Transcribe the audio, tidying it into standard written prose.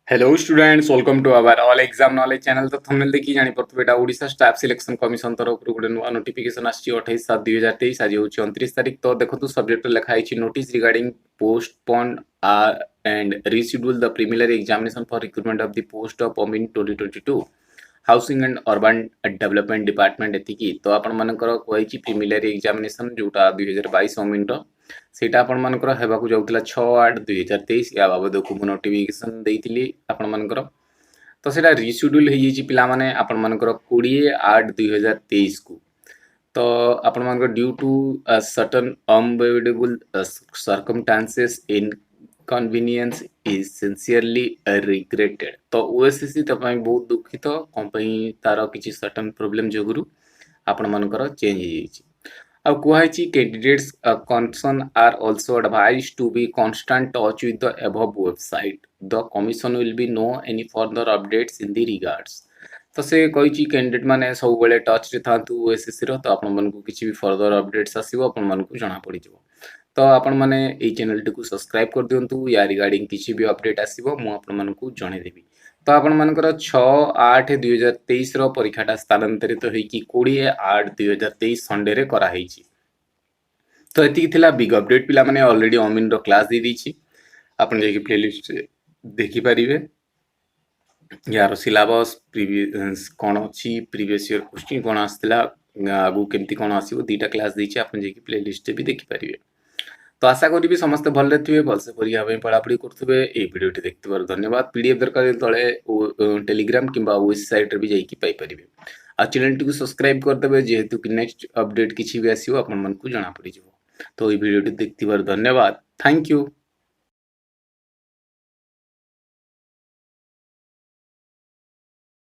Hello students welcome to our all exam knowledge channel. तो thumbnail देखि जानि परथबे एटा Odisha staff selection commission तरफ गोटे नुआ नोटिफिकेशन आछि 28/7/2023 आज होछि 29 तारिख। तो देखंतु सब्जेक्ट लिखा आछि notice regarding postponed and reschedule the preliminary examination for recruitment of the post of Amin 2022 housing and urban development department एतिकी। तो आपण मानकर कहैछि प्रिलिमिनरी एग्जामिनेशन जोटा 2022 अमिन रो ସେଇଟା ଆପଣମାନଙ୍କର ହେବାକୁ ଯାଉଥିଲା 6/8/2023 या ବାବଦକୁ ମୁଁ ନୋଟିଫିକେସନ୍ ଦେଇଥିଲି ଆପଣମାନଙ୍କର। ତ ସେଇଟା ରିସିଡ୍ୟୁଲ୍ ହେଇଯାଇଛି ପିଲାମାନେ ଆପଣମାନଙ୍କର 20/8/2023 କୁ। ତ ଆପଣମାନଙ୍କର due to certain unavoidable circumstances inconvenience is sincerely regretted. तो ओएसएससी तपाईं बहुत दुखित कौन पई तार किछि सर्टन प्रोब्लेम जोगुरु आपणमानकर चेंज ହେଇଯାଇଛି। अब कुहाइछि candidates concern are also advised to be constant touch with the above website. The commission will be no any further updates in the regards. तो से कहिछि कैंडिडेट माने सब बेले टच रे थांतु ओएसएससी रो। तो आपण मानकु किछि भी फर्दर अपडेट्स आसीबो आपण मानकु जणा पड़ी जिवो। तो आपण माने एई चैनल टिकु सब्सक्राइब कर दियंतु या रिगार्डिंग किछि भी अपडेट आसीबो मु आपण मानकु जणे देबी। तो आपण मानकर 6/8/2023 रो परीक्षाटा स्थानांतरित होईकि 20/8/2023 संडे रे करा हेछि। तो एतिक थिला बिग अपडेट पिला माने ऑलरेडी अमिन रो क्लास दे दीछि आपण जेकी प्लेलिस्ट देखि परिबे। यार सिलेबस प्रीवियस कोन अछि प्रीवियस ईयर क्वेश्चन कोन आस्तिला आगु केमती कोन आसीबो दीटा क्लास दीछि आपण जेकी प्लेलिस्ट भी देखि परिबे। तो आशा करी समस्त भले थे भलसे परीक्षा पढ़ापढ़ी करुवे। ये भिडियोटी देखते धन्यवाद। पीडीएफ दरकार तले टेलीग्राम किंबा वेबसाइट रे भी जाइए पाइपर। आ चैनल टी सब्सक्राइब करदे जेहेतु कि नेक्स्ट अपडेट किसी भी आसो आप जना पड़। तो ये भिडियोटी देखते धन्यवाद। Thank you.